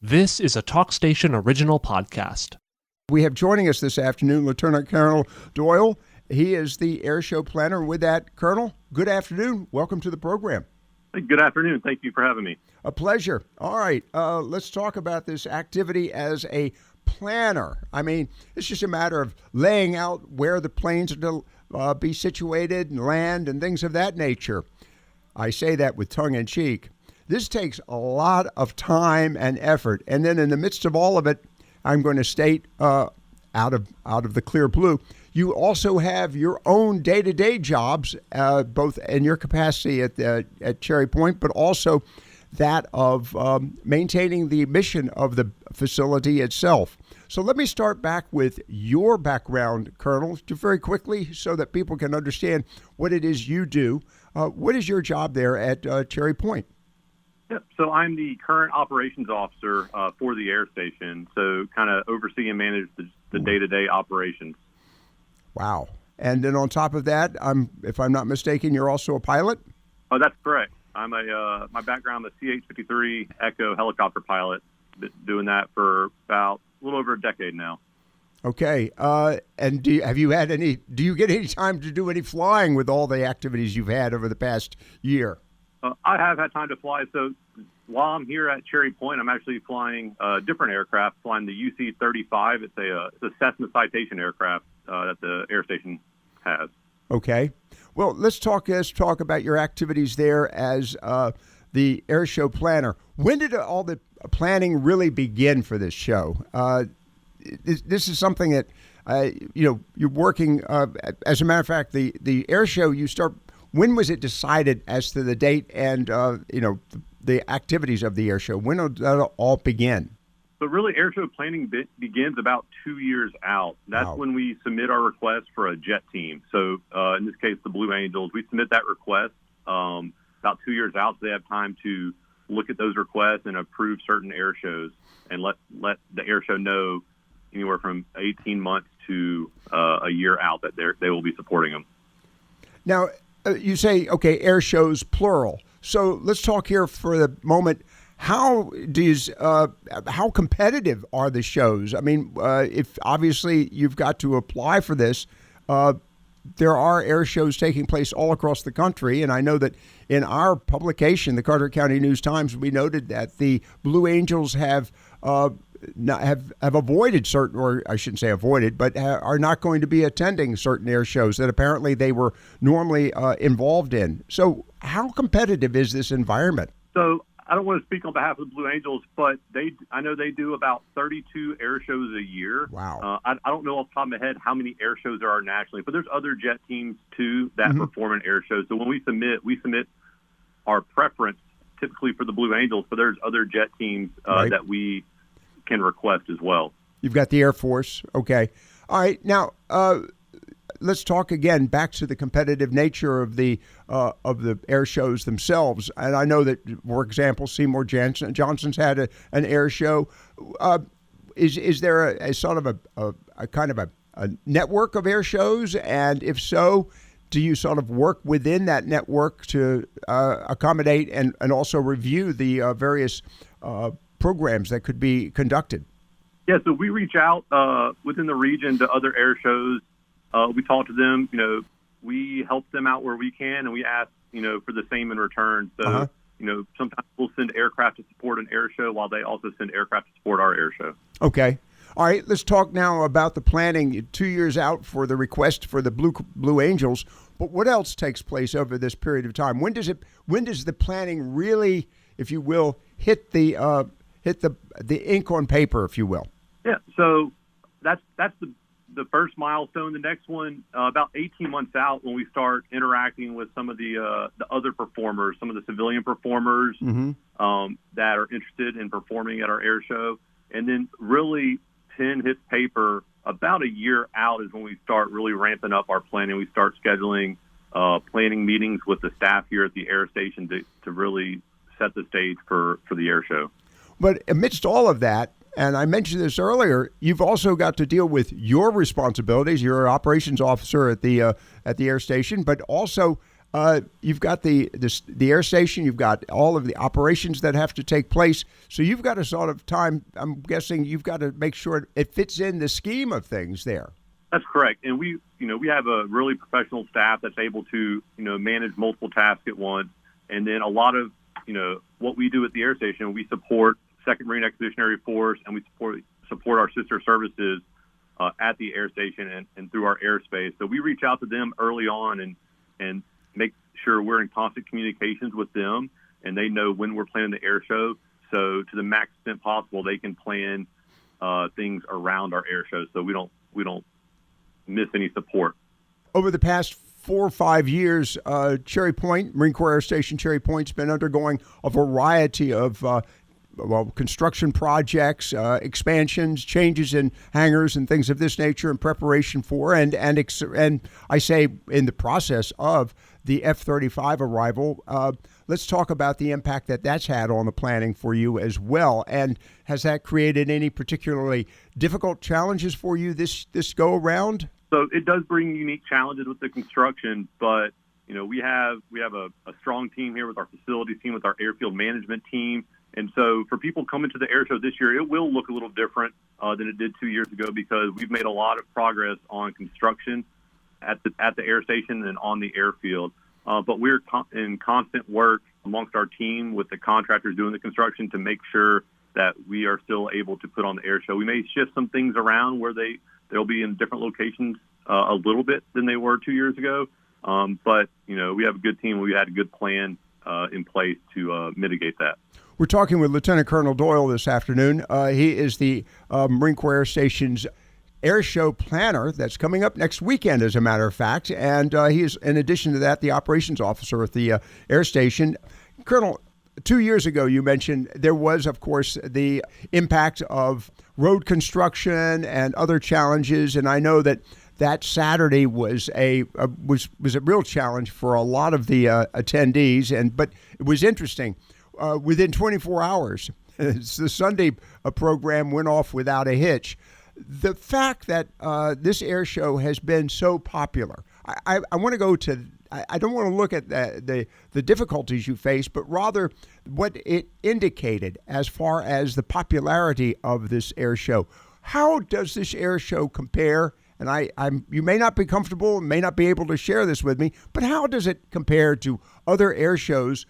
This is a TalkStation original podcast. We have joining us this afternoon Lt Col Doyle. He is the airshow planner. With that, Colonel, good afternoon. Welcome to the program. Good afternoon. Thank you for having me. A pleasure. All right, let's talk about this activity as a planner. I mean, it's just a matter of laying out where the planes are to be situated and land and things of that nature. I say that with tongue in cheek. This takes a lot of time and effort. And then in the midst of all of it, I'm going to state out of the clear blue, you also have your own day-to-day jobs, both in your capacity at Cherry Point, but also that of maintaining the mission of the facility itself. So let me start back with your background, Colonel, just very quickly so that people can understand what it is you do. What is your job there at Cherry Point? Yep. So I'm the current operations officer for the air station, so kind of oversee and manage the day-to-day operations. Wow. And then on top of that, if I'm not mistaken, you're also a pilot? Oh, that's correct. I'm my background, I'm a CH-53 Echo helicopter pilot, doing that for about a little over a decade now. Okay. And do you get any time to do any flying with all the activities you've had over the past year? I have had time to fly. So while I'm here at Cherry Point, I'm actually flying a different aircraft, flying the UC-35. It's a Cessna Citation aircraft that the air station has. Okay. Well, let's talk about your activities there as the air show planner. When did all the planning really begin for this show? This is something that, you're working, as a matter of fact, the air show, you start. When was it decided as to the date and, the activities of the air show? When did that all begin? So really, air show planning begins about 2 years out. That's when we submit our request for a jet team. So in this case, the Blue Angels, we submit that request about 2 years out. So they have time to look at those requests and approve certain air shows and let the air show know anywhere from 18 months to a year out that they will be supporting them. Now, you say, okay, air shows, plural. So let's talk here for the moment. How competitive are the shows? I mean, if obviously you've got to apply for this, there are air shows taking place all across the country. And I know that in our publication, the Carter County News-Times, we noted that the Blue Angels have avoided certain, or I shouldn't say avoided, but are not going to be attending certain air shows that apparently they were normally involved in. So how competitive is this environment? So I don't want to speak on behalf of the Blue Angels, but I know they do about 32 air shows a year. Wow. I don't know off the top of my head how many air shows there are nationally, but there's other jet teams too that perform in air shows. So when we submit our preference typically for the Blue Angels, but there's other jet teams that we can request as well. You've got the Air Force. Okay. All right. Now, let's talk again back to the competitive nature of the air shows themselves. And I know that, for example, Seymour Johnson's had an air show. Is there a sort of a kind of a network of air shows? And if so, do you sort of work within that network to accommodate and also review the various programs that could be conducted? Yeah, so we reach out within the region to other air shows. We talk to them, we help them out where we can, and we ask, for the same in return. So, sometimes we'll send aircraft to support an air show while they also send aircraft to support our air show. Okay. All right, let's talk now about the planning 2 years out for the request for the Blue Angels. But what else takes place over this period of time? When does the planning really, if you will, hit the ink on paper, if you will? Yeah, so that's the first milestone. The next one, about 18 months out, when we start interacting with some of the other performers, some of the civilian performers that are interested in performing at our air show. And then really pen hits paper about a year out is when we start really ramping up our planning. We start scheduling planning meetings with the staff here at the air station to really set the stage for the air show. But amidst all of that, and I mentioned this earlier, you've also got to deal with your responsibilities. You're an operations officer at the air station, but also You've got the air station. You've got all of the operations that have to take place. So you've got a sort of time. I'm guessing you've got to make sure it fits in the scheme of things there. That's correct. And we have a really professional staff that's able to, manage multiple tasks at once. And then a lot of, what we do at the air station, we support 2nd Marine Expeditionary Force, and we support our sister services at the air station and through our airspace. So we reach out to them early on and make sure we're in constant communications with them, and they know when we're planning the air show. So to the max extent possible, they can plan things around our air show, so we don't miss any support. Over the past 4 or 5 years, Cherry Point, Marine Corps Air Station Cherry Point's been undergoing a variety of construction projects, expansions, changes in hangars and things of this nature in preparation for and I say in the process of the F-35 arrival. Let's talk about the impact that's had on the planning for you as well. And has that created any particularly difficult challenges for you this go around? So it does bring unique challenges with the construction, but we have a strong team here with our facilities team, with our airfield management team. And so for people coming to the air show this year, it will look a little different than it did 2 years ago, because we've made a lot of progress on construction at the air station and on the airfield. But we're in constant work amongst our team with the contractors doing the construction to make sure that we are still able to put on the air show. We may shift some things around where they'll be in different locations a little bit than they were 2 years ago. But we have a good team. We had a good plan in place to mitigate that. We're talking with Lt Col Doyle this afternoon. He is the Marine Corps Air Station's air show planner that's coming up next weekend, as a matter of fact. And he is, in addition to that, the operations officer at the air station. Colonel, 2 years ago, you mentioned there was, of course, the impact of road construction and other challenges. And I know that Saturday was a real challenge for a lot of the attendees. But it was interesting. Within 24 hours, the Sunday program went off without a hitch. The fact that this air show has been so popular, I want to go to, I don't want to look at the difficulties you face, but rather what it indicated as far as the popularity of this air show. How does this air show compare? And you may not be comfortable, may not be able to share this with me, but how does it compare to other air shows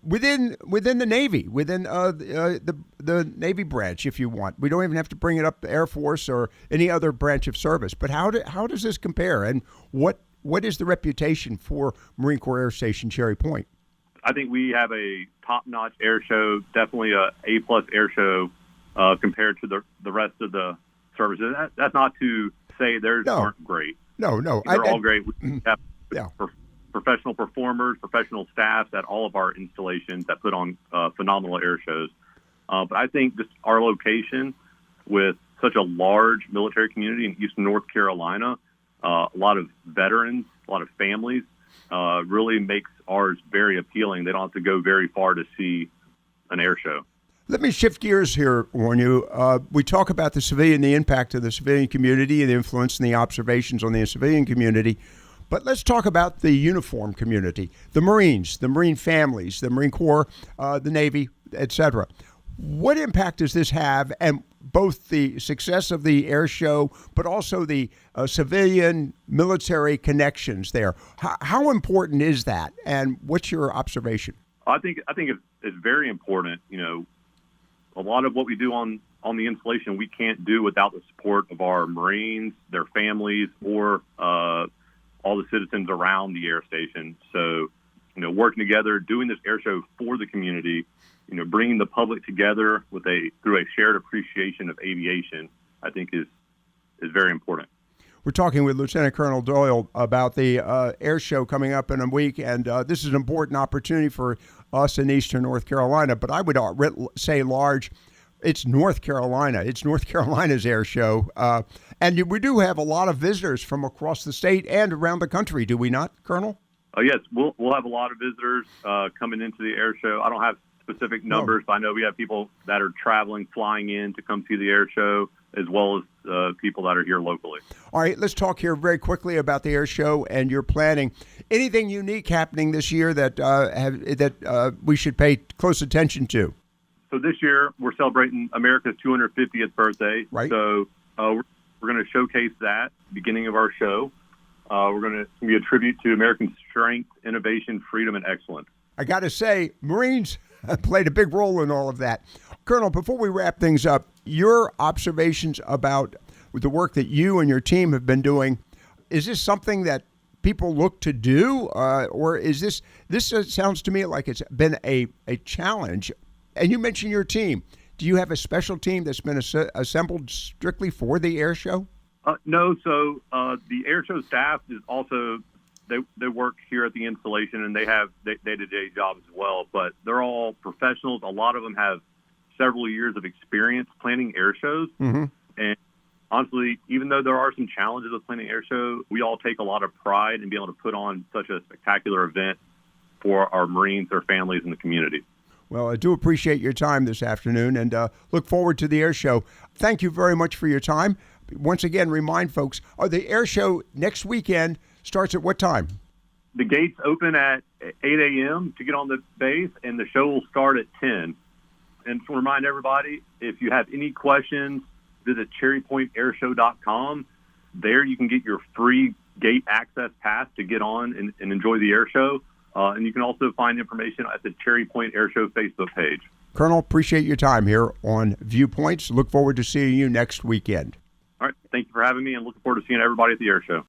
within the Navy, within the Navy branch, if you want? We don't even have to bring it up the Air Force or any other branch of service. But how does this compare, and what is the reputation for Marine Corps Air Station Cherry Point? I think we have a top-notch air show, definitely a A+ air show compared to the rest of the services. That's not to say theirs aren't great. No. They're all great. We have professional performers, professional staffs at all of our installations that put on phenomenal air shows. But I think just our location with such a large military community in Eastern North Carolina, a lot of veterans, a lot of families, really makes ours very appealing. They don't have to go very far to see an air show. Let me shift gears here on you. We talk about the impact of the civilian community, and the influence and the observations on the civilian community. But let's talk about the uniform community, the Marines, the Marine families, the Marine Corps, the Navy, etc. What impact does this have, and both the success of the air show, but also the civilian military connections there? How important is that, and what's your observation? I think it's very important. A lot of what we do on the installation we can't do without the support of our Marines, their families, or all the citizens around the air station. So, working together, doing this air show for the community, bringing the public together through a shared appreciation of aviation, I think is very important. We're talking with Lt Col Doyle about the air show coming up in a week, and this is an important opportunity for us in Eastern North Carolina. But I would say large. It's North Carolina. It's North Carolina's air show. And we do have a lot of visitors from across the state and around the country, do we not, Colonel? Yes, we'll have a lot of visitors coming into the air show. I don't have specific numbers, but I know we have people that are flying in to come see the air show. as well as people that are here locally. All right, let's talk here very quickly about the air show and your planning. Anything unique happening this year that we should pay close attention to? So this year we're celebrating America's 250th birthday. Right. So we're going to showcase that beginning of our show. We're going to be a tribute to American strength, innovation, freedom, and excellence. I got to say, Marines played a big role in all of that. Colonel, before we wrap things up, your observations about the work that you and your team have been doing, is this something that people look to do? Or is this sounds to me like it's been a challenge? And you mentioned your team. Do you have a special team that's been assembled strictly for the air show? No. So the air show staff is also, they work here at the installation, and they have day-to-day jobs as well. But they're all professionals. A lot of them have several years of experience planning air shows. Mm-hmm. And honestly, even though there are some challenges with planning air show, we all take a lot of pride in being able to put on such a spectacular event for our Marines, their families, and the community. Well, I do appreciate your time this afternoon and look forward to the air show. Thank you very much for your time. Once again, remind folks, the air show next weekend starts at what time? The gates open at 8 a.m. to get on the base, and the show will start at 10. And to remind everybody, if you have any questions, visit cherrypointairshow.com. There you can get your free gate access pass to get on and enjoy the air show. And you can also find information at the Cherry Point Airshow Facebook page. Colonel, appreciate your time here on Viewpoints. Look forward to seeing you next weekend. All right. Thank you for having me, and looking forward to seeing everybody at the air show.